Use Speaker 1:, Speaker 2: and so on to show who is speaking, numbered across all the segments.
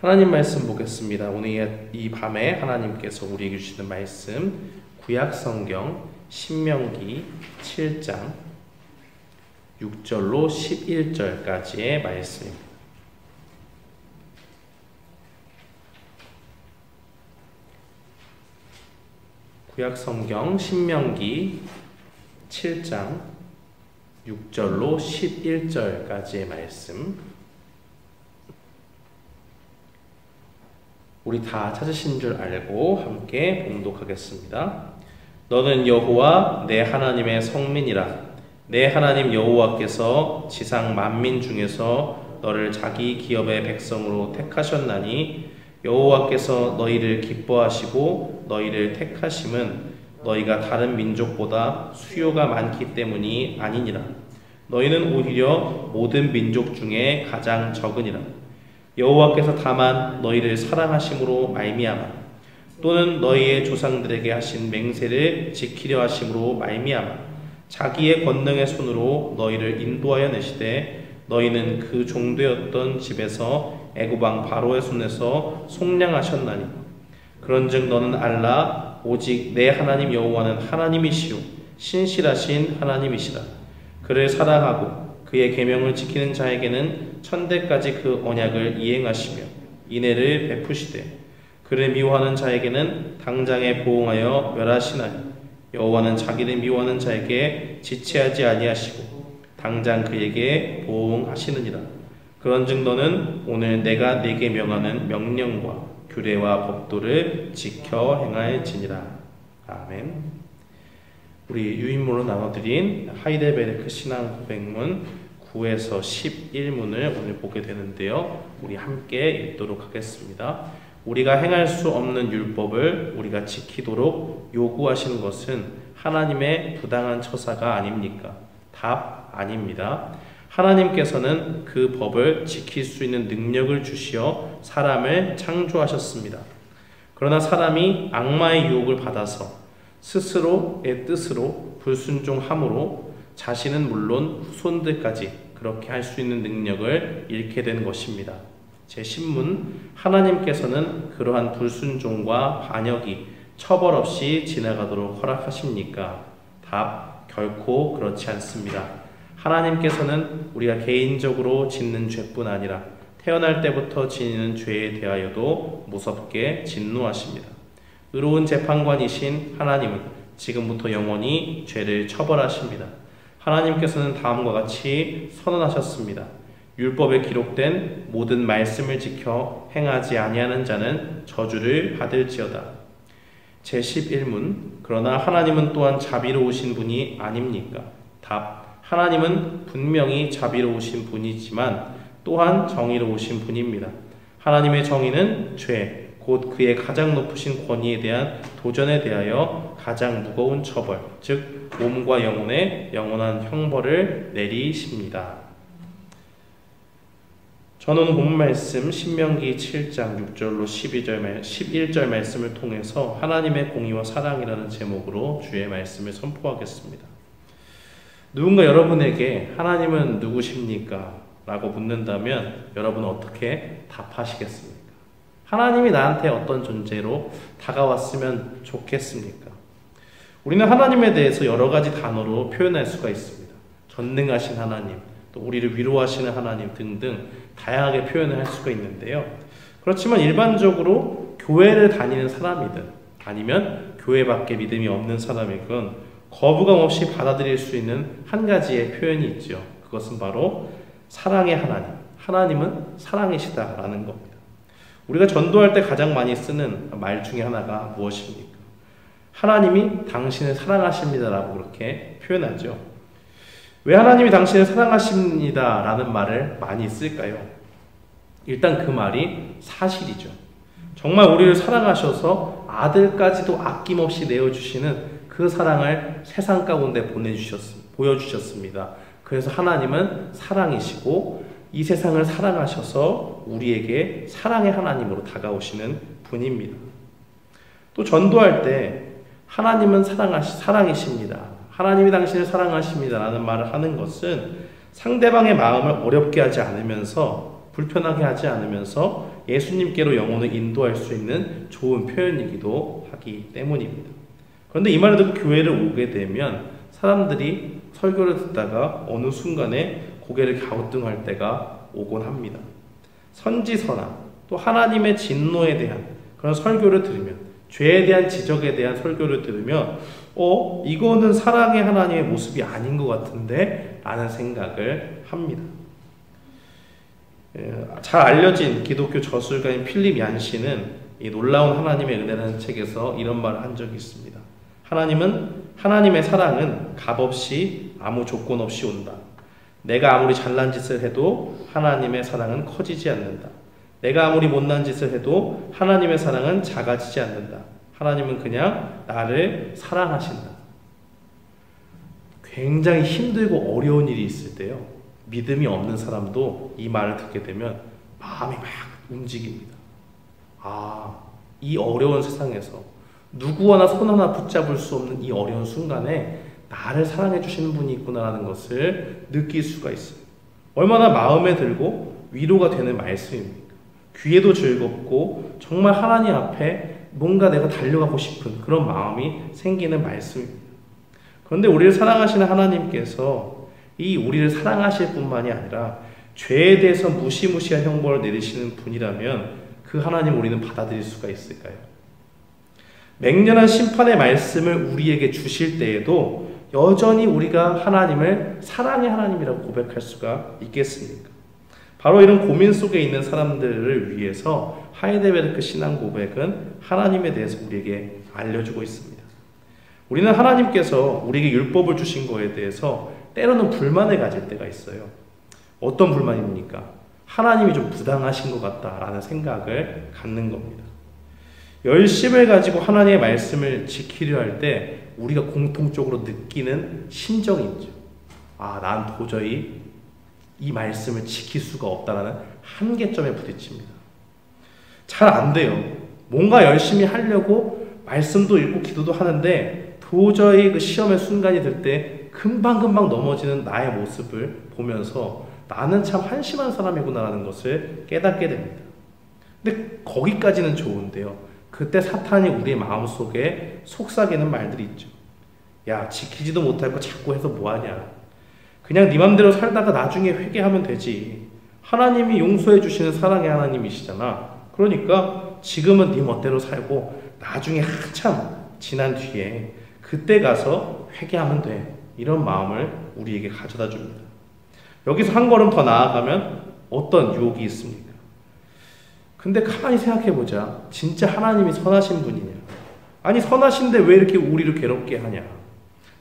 Speaker 1: 하나님 말씀 보겠습니다. 오늘 이 밤에 하나님께서 우리에게 주시는 말씀 구약성경 신명기 7장 6절로 11절까지의 말씀입니다. 구약성경 신명기 7장 6절로 11절까지의 말씀, 우리 다 찾으신 줄 알고 함께 봉독하겠습니다. 너는 여호와 내 하나님의 성민이라. 내 하나님 여호와께서 지상 만민 중에서 너를 자기 기업의 백성으로 택하셨나니, 여호와께서 너희를 기뻐하시고 너희를 택하심은 너희가 다른 민족보다 수요가 많기 때문이 아니니라. 너희는 오히려 모든 민족 중에 가장 적으니라. 여호와께서 다만 너희를 사랑하심으로 말미암아, 또는 너희의 조상들에게 하신 맹세를 지키려 하심으로 말미암아 자기의 권능의 손으로 너희를 인도하여 내시되, 너희는 그 종되었던 집에서 애굽 왕 바로의 손에서 속량하셨나니, 그런즉 너는 알라. 오직 내 하나님 여호와는 하나님이시요 신실하신 하나님이시라. 그를 사랑하고 그의 계명을 지키는 자에게는 천대까지 그 언약을 이행하시며 인애를 베푸시되, 그를 미워하는 자에게는 당장에 보응하여 멸하시나니, 여호와는 자기를 미워하는 자에게 지체하지 아니하시고 당장 그에게 보응하시느니라. 그런즉 너는 오늘 내가 네게 명하는 명령과 규례와 법도를 지켜 행할지니라. 아멘. 우리 유인물로 나눠드린 하이델베르크 신앙 고백문 9에서 11문을 오늘 보게 되는데요. 우리 함께 읽도록 하겠습니다. 우리가 행할 수 없는 율법을 우리가 지키도록 요구하시는 것은 하나님의 부당한 처사가 아닙니까? 답, 아닙니다. 하나님께서는 그 법을 지킬 수 있는 능력을 주시어 사람을 창조하셨습니다. 그러나 사람이 악마의 유혹을 받아서 스스로의 뜻으로 불순종함으로 자신은 물론 후손들까지 그렇게 할 수 있는 능력을 잃게 된 것입니다. 제10문, 하나님께서는 그러한 불순종과 반역이 처벌 없이 지나가도록 허락하십니까? 답, 결코 그렇지 않습니다. 하나님께서는 우리가 개인적으로 짓는 죄뿐 아니라 태어날 때부터 지니는 죄에 대하여도 무섭게 진노하십니다. 의로운 재판관이신 하나님은 지금부터 영원히 죄를 처벌하십니다. 하나님께서는 다음과 같이 선언하셨습니다. 율법에 기록된 모든 말씀을 지켜 행하지 아니하는 자는 저주를 받을지어다. 제11문, 그러나 하나님은 또한 자비로우신 분이 아닙니까? 답, 하나님은 분명히 자비로우신 분이지만 또한 정의로우신 분입니다. 하나님의 정의는 죄, 곧 그의 가장 높으신 권위에 대한 도전에 대하여 가장 무거운 처벌, 즉 몸과 영혼에 영원한 형벌을 내리십니다. 저는 본 말씀 신명기 7장 6절로 11절 말씀을 통해서 하나님의 공의와 사랑이라는 제목으로 주의 말씀을 선포하겠습니다. 누군가 여러분에게 하나님은 누구십니까? 라고 묻는다면 여러분은 어떻게 답하시겠습니까? 하나님이 나한테 어떤 존재로 다가왔으면 좋겠습니까? 우리는 하나님에 대해서 여러 가지 단어로 표현할 수가 있습니다. 전능하신 하나님, 또 우리를 위로하시는 하나님 등등 다양하게 표현을 할 수가 있는데요. 그렇지만 일반적으로 교회를 다니는 사람이든 아니면 교회 밖에 믿음이 없는 사람이건 거부감 없이 받아들일 수 있는 한 가지의 표현이 있죠. 그것은 바로 사랑의 하나님, 하나님은 사랑이시다라는 겁니다. 우리가 전도할 때 가장 많이 쓰는 말 중에 하나가 무엇입니까? 하나님이 당신을 사랑하십니다라고 그렇게 표현하죠. 왜 하나님이 당신을 사랑하십니다라는 말을 많이 쓸까요? 일단 그 말이 사실이죠. 정말 우리를 사랑하셔서 아들까지도 아낌없이 내어주시는 그 사랑을 세상 가운데 보여주셨습니다. 그래서 하나님은 사랑이시고 이 세상을 사랑하셔서 우리에게 사랑의 하나님으로 다가오시는 분입니다. 또 전도할 때 하나님은 사랑이십니다. 하나님이 당신을 사랑하십니다 라는 말을 하는 것은 상대방의 마음을 어렵게 하지 않으면서 불편하게 하지 않으면서 예수님께로 영혼을 인도할 수 있는 좋은 표현이기도 하기 때문입니다. 그런데 이 말을 듣고 교회를 오게 되면 사람들이 설교를 듣다가 어느 순간에 고개를 갸우뚱할 때가 오곤 합니다. 선지서나 또 하나님의 진노에 대한 그런 설교를 들으면, 죄에 대한 지적에 대한 설교를 들으면 이거는 사랑의 하나님의 모습이 아닌 것 같은데 라는 생각을 합니다. 잘 알려진 기독교 저술가인 필립 얀시는 이 놀라운 하나님의 은혜라는 책에서 이런 말을 한 적이 있습니다. 하나님의 사랑은 값없이 아무 조건 없이 온다. 내가 아무리 잘난 짓을 해도 하나님의 사랑은 커지지 않는다. 내가 아무리 못난 짓을 해도 하나님의 사랑은 작아지지 않는다. 하나님은 그냥 나를 사랑하신다. 굉장히 힘들고 어려운 일이 있을 때요, 믿음이 없는 사람도 이 말을 듣게 되면 마음이 막 움직입니다. 이 어려운 세상에서 누구 하나 손 하나 붙잡을 수 없는 이 어려운 순간에 나를 사랑해 주시는 분이 있구나라는 것을 느낄 수가 있어요. 얼마나 마음에 들고 위로가 되는 말씀입니까? 귀에도 즐겁고 정말 하나님 앞에 뭔가 내가 달려가고 싶은 그런 마음이 생기는 말씀입니다. 그런데 우리를 사랑하시는 하나님께서 이 우리를 사랑하실 뿐만이 아니라 죄에 대해서 무시무시한 형벌을 내리시는 분이라면 그 하나님 우리는 받아들일 수가 있을까요? 맹렬한 심판의 말씀을 우리에게 주실 때에도 여전히 우리가 하나님을 사랑의 하나님이라고 고백할 수가 있겠습니까? 바로 이런 고민 속에 있는 사람들을 위해서 하이델베르크 신앙 고백은 하나님에 대해서 우리에게 알려주고 있습니다. 우리는 하나님께서 우리에게 율법을 주신 거에 대해서 때로는 불만을 가질 때가 있어요. 어떤 불만입니까? 하나님이 좀 부당하신 것 같다라는 생각을 갖는 겁니다. 열심을 가지고 하나님의 말씀을 지키려 할 때 우리가 공통적으로 느끼는 심정이 있죠. 난 도저히 이 말씀을 지킬 수가 없다라는 한계점에 부딪힙니다. 잘 안 돼요. 뭔가 열심히 하려고 말씀도 읽고 기도도 하는데 도저히 그 시험의 순간이 될 때 금방금방 넘어지는 나의 모습을 보면서 나는 참 한심한 사람이구나라는 것을 깨닫게 됩니다. 근데 거기까지는 좋은데요, 그때 사탄이 우리의 마음속에 속삭이는 말들이 있죠. 야, 지키지도 못할 거 자꾸 해서 뭐하냐. 그냥 네 맘대로 살다가 나중에 회개하면 되지. 하나님이 용서해 주시는 사랑의 하나님이시잖아. 그러니까 지금은 네 멋대로 살고 나중에 한참 지난 뒤에 그때 가서 회개하면 돼. 이런 마음을 우리에게 가져다 줍니다. 여기서 한 걸음 더 나아가면 어떤 유혹이 있습니까? 근데 가만히 생각해보자. 진짜 하나님이 선하신 분이냐? 아니, 선하신데 왜 이렇게 우리를 괴롭게 하냐?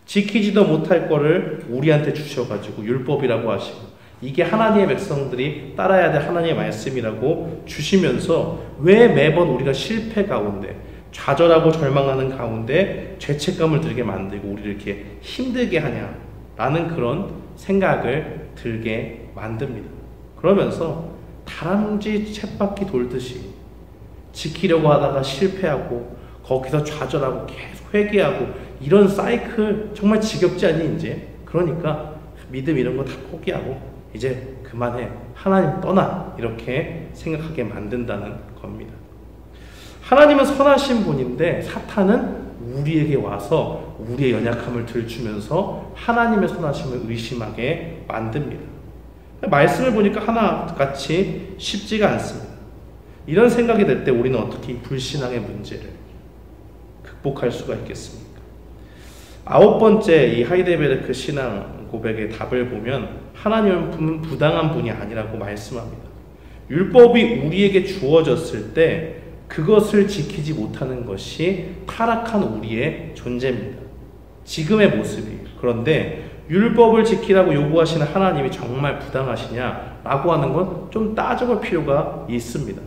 Speaker 1: 지키지도 못할 거를 우리한테 주셔가지고 율법이라고 하시고 이게 하나님의 백성들이 따라야 될 하나님의 말씀이라고 주시면서 왜 매번 우리가 실패 가운데, 좌절하고 절망하는 가운데 죄책감을 들게 만들고 우리를 이렇게 힘들게 하냐라는 그런 생각을 들게 만듭니다. 그러면서 다람쥐 쳇바퀴 돌듯이 지키려고 하다가 실패하고 거기서 좌절하고 계속 회개하고 이런 사이클 정말 지겹지 않니 이제? 그러니까 믿음 이런 거 다 포기하고 이제 그만해, 하나님 떠나, 이렇게 생각하게 만든다는 겁니다. 하나님은 선하신 분인데 사탄은 우리에게 와서 우리의 연약함을 들추면서 하나님의 선하심을 의심하게 만듭니다. 말씀을 보니까 하나같이 쉽지가 않습니다. 이런 생각이 들 때 우리는 어떻게 이 불신앙의 문제를 극복할 수가 있겠습니까? 9번째 이 하이델베르크 신앙 고백의 답을 보면 하나님은 부당한 분이 아니라고 말씀합니다. 율법이 우리에게 주어졌을 때 그것을 지키지 못하는 것이 타락한 우리의 존재입니다. 지금의 모습이에요. 그런데 율법을 지키라고 요구하시는 하나님이 정말 부당하시냐라고 하는 건 좀 따져볼 필요가 있습니다.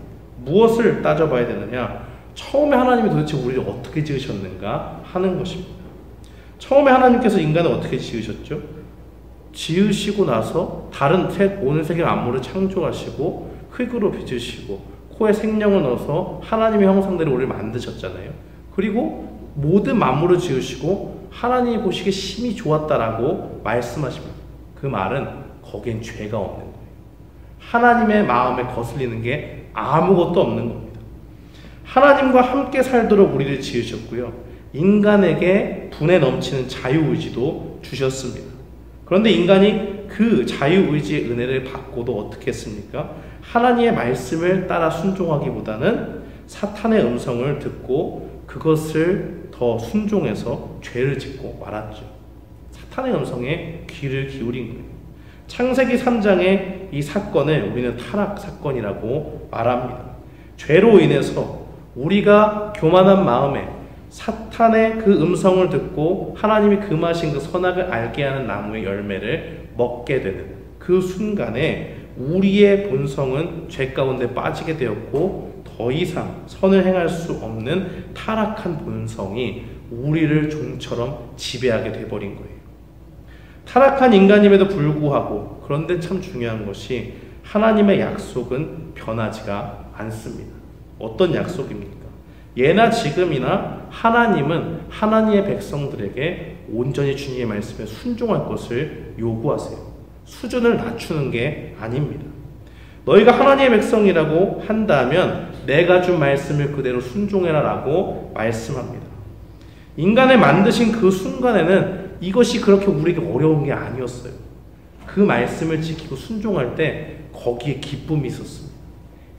Speaker 1: 무엇을 따져봐야 되느냐? 처음에 하나님이 도대체 우리를 어떻게 지으셨는가 하는 것입니다. 처음에 하나님께서 인간을 어떻게 지으셨죠? 지으시고 나서 온 세계 만물을 창조하시고 흙으로 빚으시고 코에 생명을 넣어서 하나님의 형상대로 우리를 만드셨잖아요. 그리고 모든 만물을 지으시고 하나님이 보시기에 심히 좋았다라고 말씀하십니다. 그 말은 거기엔 죄가 없는 거예요. 하나님의 마음에 거슬리는 게 아무것도 없는 겁니다. 하나님과 함께 살도록 우리를 지으셨고요. 인간에게 분에 넘치는 자유의지도 주셨습니다. 그런데 인간이 그 자유의지의 은혜를 받고도 어떻게 했습니까? 하나님의 말씀을 따라 순종하기보다는 사탄의 음성을 듣고 그것을 더 순종해서 죄를 짓고 말았죠. 사탄의 음성에 귀를 기울인 거예요. 창세기 3장의 이 사건을 우리는 타락 사건이라고 말합니다. 죄로 인해서 우리가 교만한 마음에 사탄의 그 음성을 듣고 하나님이 금하신 그 선악을 알게 하는 나무의 열매를 먹게 되는 그 순간에 우리의 본성은 죄 가운데 빠지게 되었고 더 이상 선을 행할 수 없는 타락한 본성이 우리를 종처럼 지배하게 돼버린 거예요. 타락한 인간임에도 불구하고 그런데 참 중요한 것이 하나님의 약속은 변하지가 않습니다. 어떤 약속입니까? 예나 지금이나 하나님은 하나님의 백성들에게 온전히 주님의 말씀에 순종할 것을 요구하세요. 수준을 낮추는 게 아닙니다. 너희가 하나님의 백성이라고 한다면 내가 준 말씀을 그대로 순종해라 라고 말씀합니다. 인간을 만드신 그 순간에는 이것이 그렇게 우리에게 어려운 게 아니었어요. 그 말씀을 지키고 순종할 때 거기에 기쁨이 있었습니다.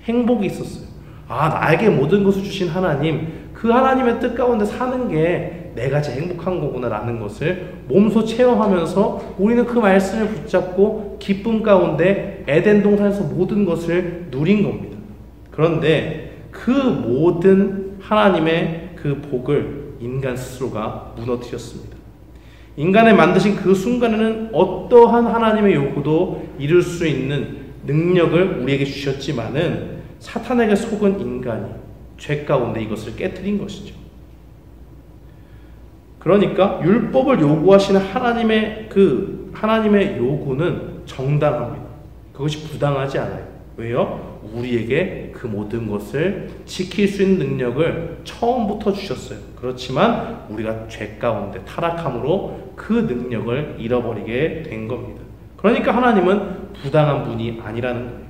Speaker 1: 행복이 있었어요. 아, 나에게 모든 것을 주신 하나님, 그 하나님의 뜻 가운데 사는 게 내가 제일 행복한 거구나 라는 것을 몸소 체험하면서 우리는 그 말씀을 붙잡고 기쁨 가운데 에덴 동산에서 모든 것을 누린 겁니다. 그런데 그 모든 하나님의 그 복을 인간 스스로가 무너뜨렸습니다. 인간을 만드신 그 순간에는 어떠한 하나님의 요구도 이룰 수 있는 능력을 우리에게 주셨지만은 사탄에게 속은 인간이 죄 가운데 이것을 깨트린 것이죠. 그러니까 율법을 요구하시는 하나님의 요구는 정당합니다. 그것이 부당하지 않아요. 왜요? 우리에게 그 모든 것을 지킬 수 있는 능력을 처음부터 주셨어요. 그렇지만 우리가 죄 가운데 타락함으로 그 능력을 잃어버리게 된 겁니다. 그러니까 하나님은 부당한 분이 아니라는 거예요.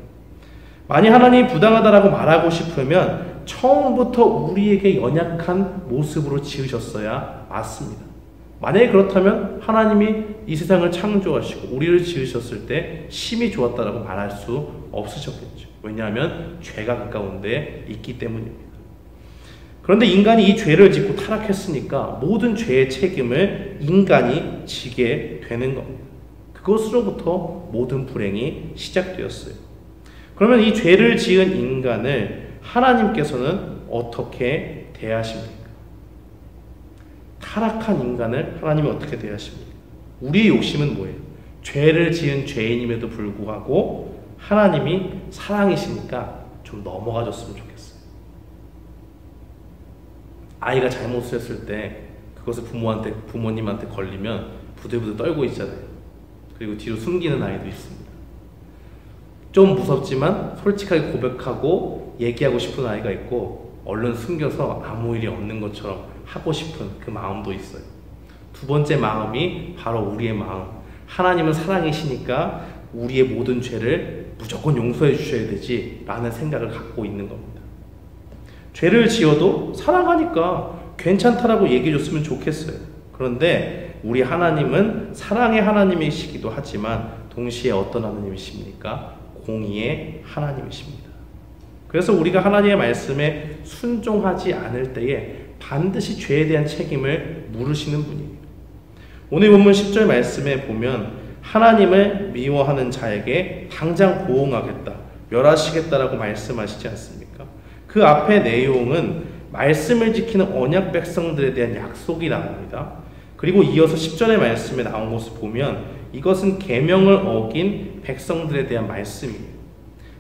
Speaker 1: 만약 하나님이 부당하다라고 말하고 싶으면 처음부터 우리에게 연약한 모습으로 지으셨어야 맞습니다. 만약에 그렇다면 하나님이 이 세상을 창조하시고 우리를 지으셨을 때 심히 좋았다라고 말할 수 없으셨겠죠. 왜냐하면 죄가 그 가운데 있기 때문입니다. 그런데 인간이 이 죄를 짓고 타락했으니까 모든 죄의 책임을 인간이 지게 되는 겁니다. 그것으로부터 모든 불행이 시작되었어요. 그러면 이 죄를 지은 인간을 하나님께서는 어떻게 대하십니까? 타락한 인간을 하나님이 어떻게 대하십니까? 우리의 욕심은 뭐예요? 죄를 지은 죄인임에도 불구하고 하나님이 사랑이시니까 좀 넘어가 줬으면 좋겠어요. 아이가 잘못을 했을 때 그것을 부모님한테 걸리면 부들부들 떨고 있잖아요. 그리고 뒤로 숨기는 아이도 있습니다. 좀 무섭지만 솔직하게 고백하고 얘기하고 싶은 아이가 있고 얼른 숨겨서 아무 일이 없는 것처럼 하고 싶은 그 마음도 있어요. 두 번째 마음이 바로 우리의 마음. 하나님은 사랑이시니까 우리의 모든 죄를 무조건 용서해 주셔야 되지 라는 생각을 갖고 있는 겁니다. 죄를 지어도 사랑하니까 괜찮다라고 얘기해 줬으면 좋겠어요. 그런데 우리 하나님은 사랑의 하나님이시기도 하지만 동시에 어떤 하나님이십니까? 공의의 하나님이십니다. 그래서 우리가 하나님의 말씀에 순종하지 않을 때에 반드시 죄에 대한 책임을 물으시는 분입니다. 오늘 본문 10절 말씀에 보면 하나님을 미워하는 자에게 당장 보응하겠다, 멸하시겠다라고 말씀하시지 않습니까? 그 앞의 내용은 말씀을 지키는 언약 백성들에 대한 약속이 나옵니다. 그리고 이어서 10절의 말씀에 나온 것을 보면 이것은 계명을 어긴 백성들에 대한 말씀이에요.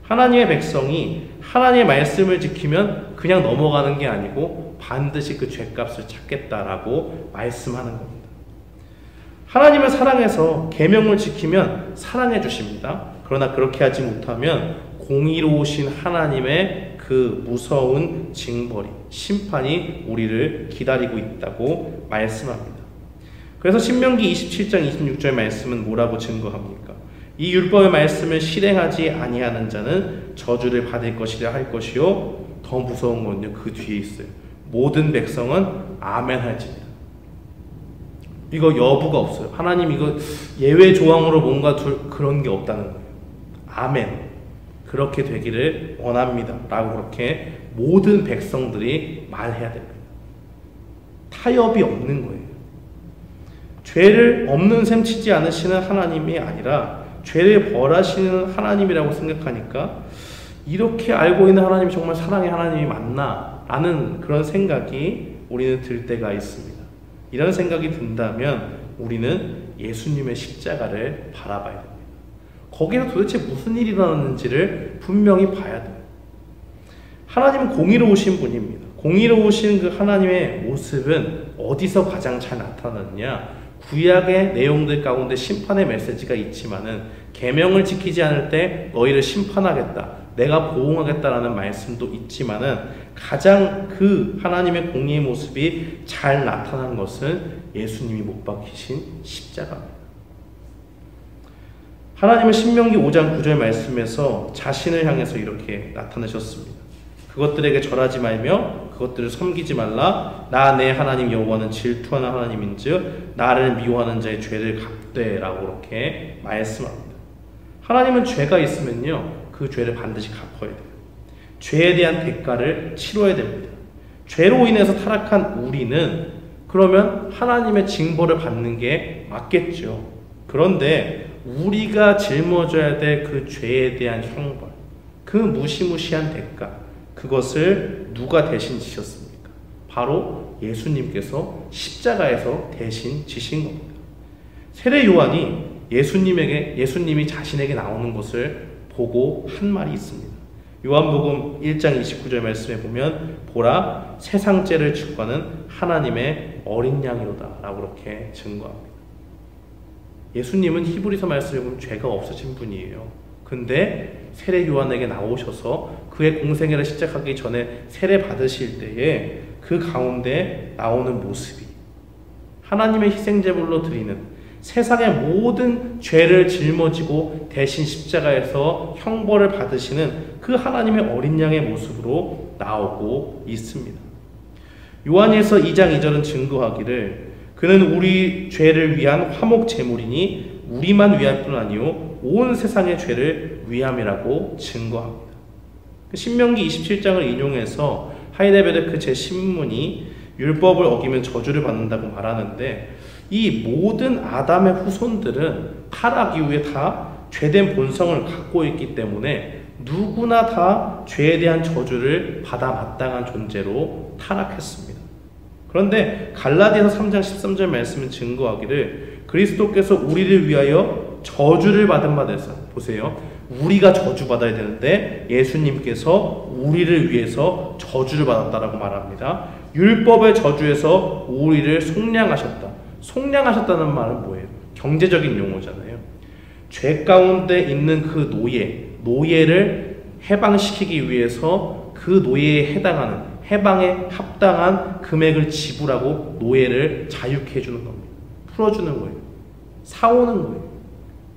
Speaker 1: 하나님의 백성이 하나님의 말씀을 지키면 그냥 넘어가는 게 아니고 반드시 그 죄값을 찾겠다라고 말씀하는 겁니다. 하나님을 사랑해서 계명을 지키면 사랑해 주십니다. 그러나 그렇게 하지 못하면 공의로우신 하나님의 그 무서운 징벌이, 심판이 우리를 기다리고 있다고 말씀합니다. 그래서 신명기 27장 26절 말씀은 뭐라고 증거합니까? 이 율법의 말씀을 실행하지 아니하는 자는 저주를 받을 것이라 할 것이요 더 무서운 건요 그 뒤에 있어요. 모든 백성은 아멘 할지니라. 이거 여부가 없어요. 하나님 이거 예외 조항으로 뭔가 그런 게 없다는 거예요. 아멘. 그렇게 되기를 원합니다. 라고 그렇게 모든 백성들이 말해야 됩니다. 타협이 없는 거예요. 죄를 없는 셈 치지 않으시는 하나님이 아니라 죄를 벌하시는 하나님이라고 생각하니까 이렇게 알고 있는 하나님이 정말 사랑의 하나님이 맞나? 라는 그런 생각이 우리는 들 때가 있습니다. 이런 생각이 든다면 우리는 예수님의 십자가를 바라봐야 됩니다. 거기서 도대체 무슨 일이 일어났는지를 분명히 봐야 돼요. 하나님은 공의로우신 분입니다. 공의로우신 그 하나님의 모습은 어디서 가장 잘 나타났냐? 구약의 내용들 가운데 심판의 메시지가 있지만은 계명을 지키지 않을 때 너희를 심판하겠다, 내가 보응하겠다라는 말씀도 있지만은 가장 그 하나님의 공의의 모습이 잘 나타난 것은 예수님이 못 박히신 십자가입니다. 하나님은 신명기 5장 9절 말씀에서 자신을 향해서 이렇게 나타내셨습니다. 그것들에게 절하지 말며 그것들을 섬기지 말라. 나 내 하나님 여호와는 질투하는 하나님인즉 나를 미워하는 자의 죄를 갚되라고 이렇게 말씀합니다. 하나님은 죄가 있으면요 그 죄를 반드시 갚아야 돼요. 죄에 대한 대가를 치러야 됩니다. 죄로 인해서 타락한 우리는 그러면 하나님의 징벌을 받는 게 맞겠죠. 그런데 우리가 짊어져야 될 그 죄에 대한 형벌, 그 무시무시한 대가, 그것을 누가 대신 지셨습니까? 바로 예수님께서 십자가에서 대신 지신 겁니다. 세례 요한이 예수님이 자신에게 나오는 것을 보고 한 말이 있습니다. 요한복음 1장 29절 말씀에 보면 보라 세상 죄를 죽어가는 하나님의 어린 양이로다 라고 그렇게 증거합니다. 예수님은 히브리서 말씀에 보면 죄가 없으신 분이에요. 근데 세례 요한에게 나오셔서 그의 공생애를 시작하기 전에 세례 받으실 때에 그 가운데 나오는 모습이 하나님의 희생제물로 드리는 세상의 모든 죄를 짊어지고 대신 십자가에서 형벌을 받으시는 그 하나님의 어린 양의 모습으로 나오고 있습니다. 요한일서 2장 2절은 증거하기를 그는 우리 죄를 위한 화목 제물이니 우리만 위할 뿐 아니요 온 세상의 죄를 위함이라고 증거합니다. 신명기 27장을 인용해서 하이데베르크 제10문이 율법을 어기면 저주를 받는다고 말하는데 이 모든 아담의 후손들은 타락 이후에 다 죄된 본성을 갖고 있기 때문에 누구나 다 죄에 대한 저주를 받아 마땅한 존재로 타락했습니다. 그런데 갈라디아서 3장 13절 말씀은 증거하기를 그리스도께서 우리를 위하여 저주를 받은 바 되사 보세요. 우리가 저주받아야 되는데 예수님께서 우리를 위해서 저주를 받았다라고 말합니다. 율법의 저주에서 우리를 속량하셨다. 속량하셨다는 말은 뭐예요? 경제적인 용어잖아요. 죄 가운데 있는 그 노예를 해방시키기 위해서 그 노예에 해당하는 해방에 합당한 금액을 지불하고 노예를 자유케 해주는 겁니다. 풀어주는 거예요. 사오는 거예요.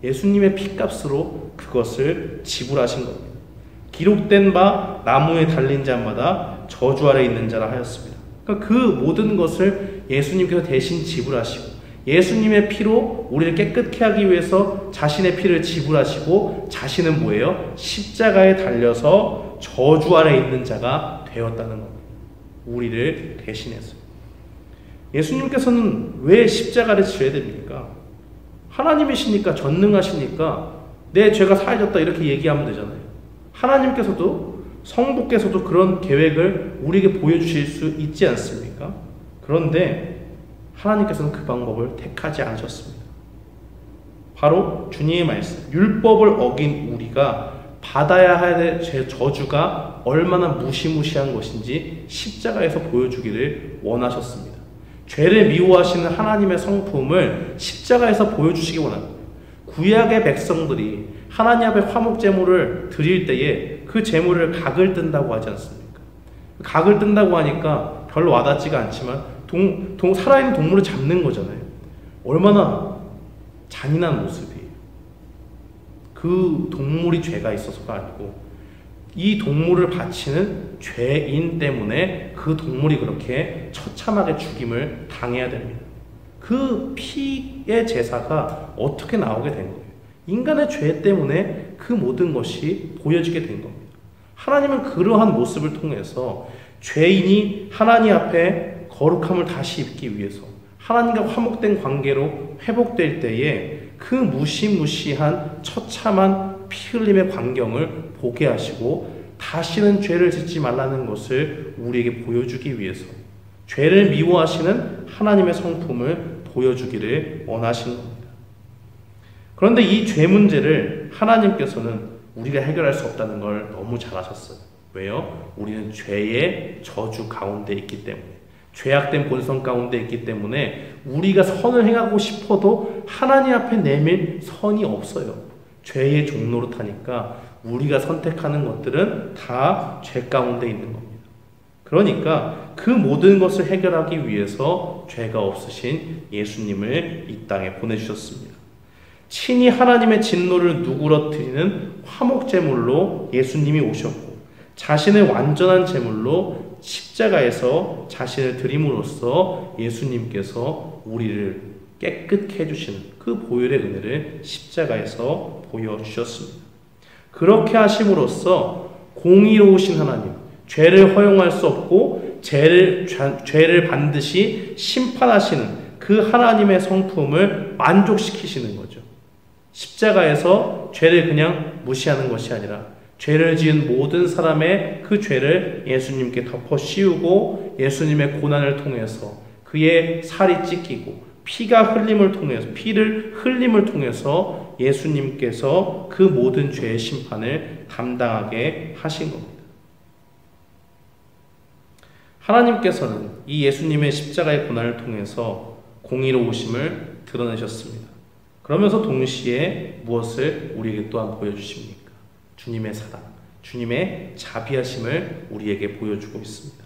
Speaker 1: 예수님의 피값으로 그것을 지불하신 겁니다. 기록된 바 나무에 달린 자마다 저주 아래 있는 자라 하였습니다. 그러니까 그 모든 것을 예수님께서 대신 지불하시고 예수님의 피로 우리를 깨끗게 하기 위해서 자신의 피를 지불하시고 자신은 뭐예요? 십자가에 달려서 저주 아래 있는 자가 되었다는 겁니다. 우리를 대신해서. 예수님께서는 왜 십자가를 지어야 됩니까? 하나님이시니까 전능하시니까 내 죄가 사해졌다 이렇게 얘기하면 되잖아요. 하나님께서도 성부께서도 그런 계획을 우리에게 보여주실 수 있지 않습니까? 그런데 하나님께서는 그 방법을 택하지 않으셨습니다. 바로 주님의 말씀, 율법을 어긴 우리가 받아야 할 저주가 얼마나 무시무시한 것인지 십자가에서 보여주기를 원하셨습니다. 죄를 미워하시는 하나님의 성품을 십자가에서 보여주시기 원합니다. 구약의 백성들이 하나님 앞에 화목 제물을 드릴 때에 그 제물을 각을 뜬다고 하지 않습니까? 각을 뜬다고 하니까 별로 와닿지가 않지만 살아있는 동물을 잡는 거잖아요. 얼마나 잔인한 모습이에요. 그 동물이 죄가 있어서가 아니고 이 동물을 바치는 죄인 때문에 그 동물이 그렇게 처참하게 죽임을 당해야 됩니다. 그 피의 제사가 어떻게 나오게 된 거예요? 인간의 죄 때문에 그 모든 것이 보여지게 된 겁니다. 하나님은 그러한 모습을 통해서 죄인이 하나님 앞에 거룩함을 다시 입기 위해서 하나님과 화목된 관계로 회복될 때에 그 무시무시한 처참한 피 흘림의 광경을 보게 하시고 다시는 죄를 짓지 말라는 것을 우리에게 보여주기 위해서 죄를 미워하시는 하나님의 성품을 보여주기를 원하시는 겁니다. 그런데 이 죄 문제를 하나님께서는 우리가 해결할 수 없다는 걸 너무 잘 아셨어요. 왜요? 우리는 죄의 저주 가운데 있기 때문에, 죄악된 본성 가운데 있기 때문에 우리가 선을 행하고 싶어도 하나님 앞에 내밀 선이 없어요. 죄의 종로로 타니까 우리가 선택하는 것들은 다 죄 가운데 있는 겁니다. 그러니까 그 모든 것을 해결하기 위해서 죄가 없으신 예수님을 이 땅에 보내주셨습니다. 친히 하나님의 진노를 누그러뜨리는 화목제물로 예수님이 오셨고 자신의 완전한 제물로 십자가에서 자신을 드림으로써 예수님께서 우리를 깨끗게 해주시는 그 보혈의 은혜를 십자가에서 보여주셨습니다. 그렇게 하심으로써 공의로우신 하나님, 죄를 허용할 수 없고 죄를 반드시 심판하시는 그 하나님의 성품을 만족시키시는 거죠. 십자가에서 죄를 그냥 무시하는 것이 아니라 죄를 지은 모든 사람의 그 죄를 예수님께 덮어 씌우고 예수님의 고난을 통해서 그의 살이 찢기고 피를 흘림을 통해서 예수님께서 그 모든 죄의 심판을 담당하게 하신 겁니다. 하나님께서는 이 예수님의 십자가의 고난을 통해서 공의로우심을 드러내셨습니다. 그러면서 동시에 무엇을 우리에게 또한 보여주십니까? 주님의 사랑, 주님의 자비하심을 우리에게 보여주고 있습니다.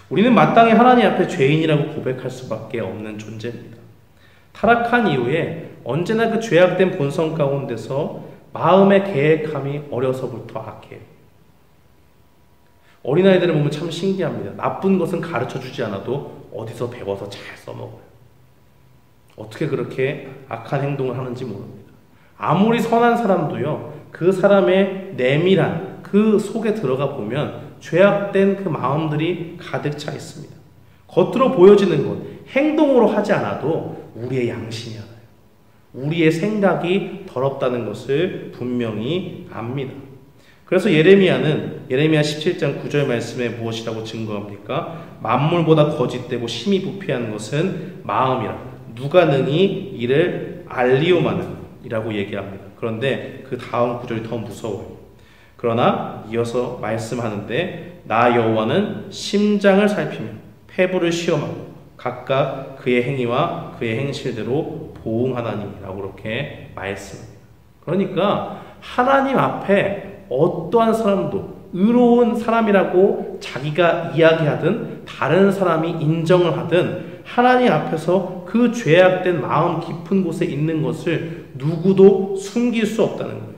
Speaker 1: 우리는 마땅히 하나님 앞에 죄인이라고 고백할 수밖에 없는 존재입니다. 타락한 이후에 언제나 그 죄악된 본성 가운데서 마음의 계획함이 어려서부터 악해요. 어린아이들을 보면 참 신기합니다. 나쁜 것은 가르쳐주지 않아도 어디서 배워서 잘 써먹어요. 어떻게 그렇게 악한 행동을 하는지 모릅니다. 아무리 선한 사람도요, 그 사람의 내밀한 그 속에 들어가 보면 죄악된 그 마음들이 가득 차 있습니다. 겉으로 보여지는 것, 행동으로 하지 않아도 우리의 양심이 알아요. 우리의 생각이 더럽다는 것을 분명히 압니다. 그래서 예레미야는 예레미야 17장 9절 말씀에 무엇이라고 증거합니까? 만물보다 거짓되고 심히 부패한 것은 마음이라 누가 능히 이를 알리오마는 이라고 얘기합니다. 그런데 그 다음 구절이 더 무서워요. 그러나 이어서 말씀하는데 나 여호와는 심장을 살피며 폐부를 시험하고 각각 그의 행위와 그의 행실대로 보응하나니라고 그렇게 말씀합니다. 그러니까 하나님 앞에 어떠한 사람도 의로운 사람이라고 자기가 이야기하든 다른 사람이 인정을 하든 하나님 앞에서 그 죄악된 마음 깊은 곳에 있는 것을 누구도 숨길 수 없다는 거예요.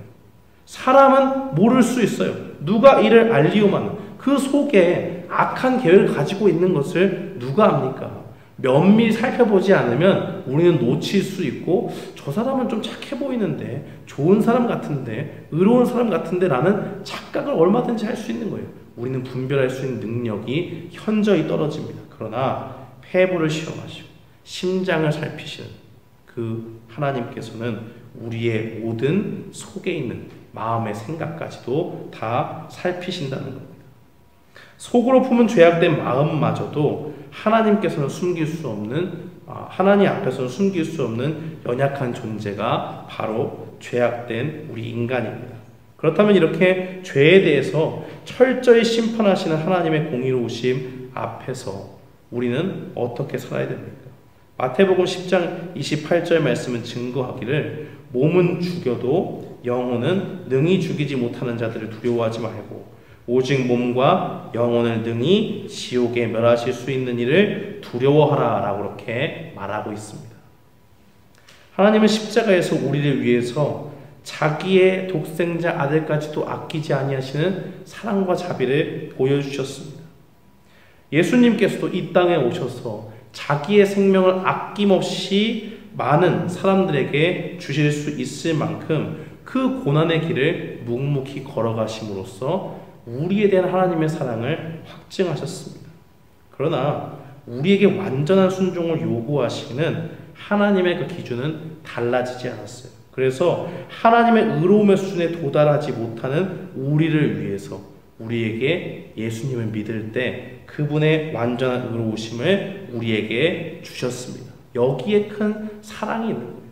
Speaker 1: 사람은 모를 수 있어요. 누가 이를 알리오마는 그 속에 악한 계획을 가지고 있는 것을 누가 압니까? 면밀히 살펴보지 않으면 우리는 놓칠 수 있고 저 사람은 좀 착해 보이는데 좋은 사람 같은데 의로운 사람 같은데 라는 착각을 얼마든지 할 수 있는 거예요. 우리는 분별할 수 있는 능력이 현저히 떨어집니다. 그러나 폐부를 시험하시고 심장을 살피시는 그 하나님께서는 우리의 모든 속에 있는 마음의 생각까지도 다 살피신다는 겁니다. 속으로 품은 죄악된 마음마저도 하나님께서는 숨길 수 없는 하나님 앞에서는 숨길 수 없는 연약한 존재가 바로 죄악된 우리 인간입니다. 그렇다면 이렇게 죄에 대해서 철저히 심판하시는 하나님의 공의로우심 앞에서 우리는 어떻게 살아야 됩니까? 마태복음 10장 28절 말씀은 증거하기를 몸은 죽여도 영혼은 능히 죽이지 못하는 자들을 두려워하지 말고 오직 몸과 영혼을 능히 지옥에 멸하실 수 있는 이를 두려워하라 라고 그렇게 말하고 있습니다. 하나님은 십자가에서 우리를 위해서 자기의 독생자 아들까지도 아끼지 아니하시는 사랑과 자비를 보여주셨습니다. 예수님께서도 이 땅에 오셔서 자기의 생명을 아낌없이 많은 사람들에게 주실 수 있을 만큼 그 고난의 길을 묵묵히 걸어가심으로써 우리에 대한 하나님의 사랑을 확증하셨습니다. 그러나 우리에게 완전한 순종을 요구하시는 하나님의 그 기준은 달라지지 않았어요. 그래서 하나님의 의로움의 수준에 도달하지 못하는 우리를 위해서 우리에게 예수님을 믿을 때 그분의 완전한 의로우심을 우리에게 주셨습니다. 여기에 큰 사랑이 있는 거예요.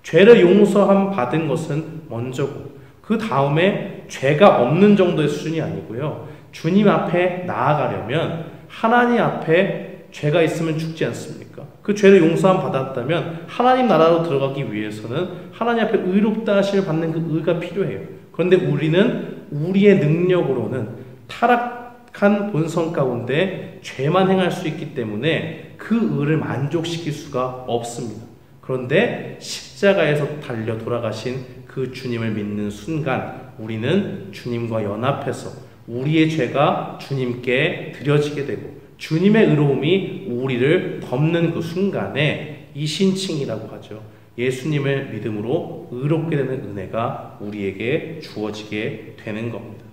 Speaker 1: 죄를 용서함 받은 것은 먼저고 그 다음에 죄가 없는 정도의 수준이 아니고요. 주님 앞에 나아가려면 하나님 앞에 죄가 있으면 죽지 않습니까? 그 죄를 용서함 받았다면 하나님 나라로 들어가기 위해서는 하나님 앞에 의롭다 하심을 받는 그 의가 필요해요. 그런데 우리는 우리의 능력으로는 타락한 본성 가운데 죄만 행할 수 있기 때문에 그 의를 만족시킬 수가 없습니다. 그런데 십자가에서 달려 돌아가신 그 주님을 믿는 순간 우리는 주님과 연합해서 우리의 죄가 주님께 드려지게 되고 주님의 의로움이 우리를 덮는 그 순간에 이신칭이라고 하죠. 예수님을 믿음으로 의롭게 되는 은혜가 우리에게 주어지게 되는 겁니다.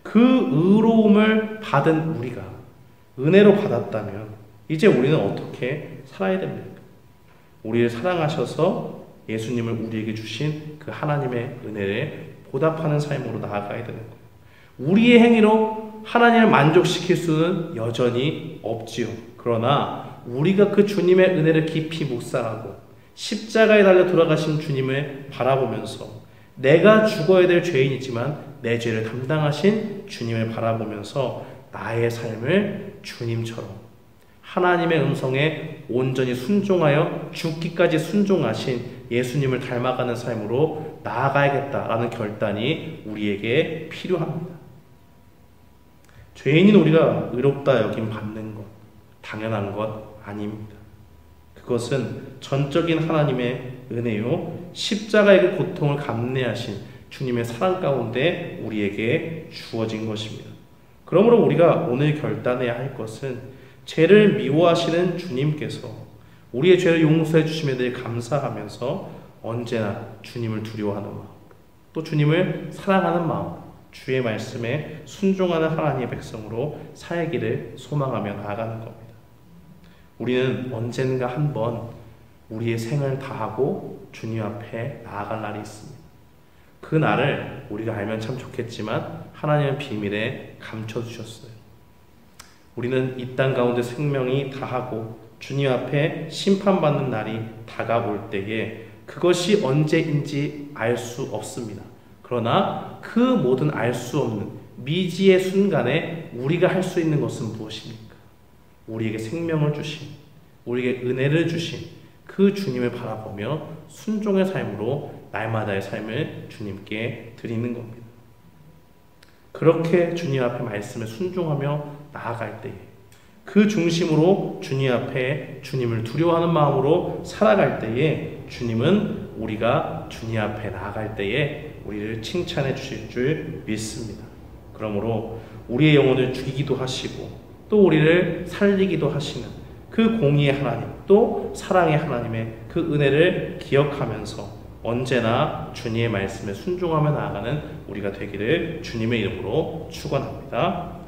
Speaker 1: 그 의로움을 받은 우리가 은혜로 받았다면 이제 우리는 어떻게 살아야 됩니까? 우리를 사랑하셔서 예수님을 우리에게 주신 그 하나님의 은혜를 보답하는 삶으로 나아가야 되는 거예요. 우리의 행위로 하나님을 만족시킬 수는 여전히 없지요. 그러나 우리가 그 주님의 은혜를 깊이 묵상하고 십자가에 달려 돌아가신 주님을 바라보면서 내가 죽어야 될 죄인이지만 내 죄를 담당하신 주님을 바라보면서 나의 삶을 주님처럼 하나님의 음성에 온전히 순종하여 죽기까지 순종하신 예수님을 닮아가는 삶으로 나아가야겠다라는 결단이 우리에게 필요합니다. 죄인인 우리가 의롭다 여김 받는 것 당연한 것 아닙니다. 그것은 전적인 하나님의 은혜요 십자가의 그 고통을 감내하신 주님의 사랑 가운데 우리에게 주어진 것입니다. 그러므로 우리가 오늘 결단해야 할 것은 죄를 미워하시는 주님께서 우리의 죄를 용서해 주심에 대해 감사하면서 언제나 주님을 두려워하는 마음, 또 주님을 사랑하는 마음, 주의 말씀에 순종하는 하나님의 백성으로 살기를 소망하며 나아가는 겁니다. 우리는 언젠가 한번 우리의 생을 다하고 주님 앞에 나아갈 날이 있습니다. 그 날을 우리가 알면 참 좋겠지만 하나님은 비밀에 감춰주셨어요. 우리는 이 땅 가운데 생명이 다하고 주님 앞에 심판받는 날이 다가올 때에 그것이 언제인지 알 수 없습니다. 그러나 그 모든 알 수 없는 미지의 순간에 우리가 할 수 있는 것은 무엇입니까? 우리에게 생명을 주신, 우리에게 은혜를 주신 그 주님을 바라보며 순종의 삶으로 날마다의 삶을 주님께 드리는 겁니다. 그렇게 주님 앞에 말씀에 순종하며 나아갈 때에 그 중심으로 주님 앞에 주님을 두려워하는 마음으로 살아갈 때에 주님은 우리가 주님 앞에 나아갈 때에 우리를 칭찬해 주실 줄 믿습니다. 그러므로 우리의 영혼을 죽이기도 하시고 또 우리를 살리기도 하시는 그 공의의 하나님 또 사랑의 하나님의 그 은혜를 기억하면서 언제나 주님의 말씀에 순종하며 나아가는 우리가 되기를 주님의 이름으로 축원합니다.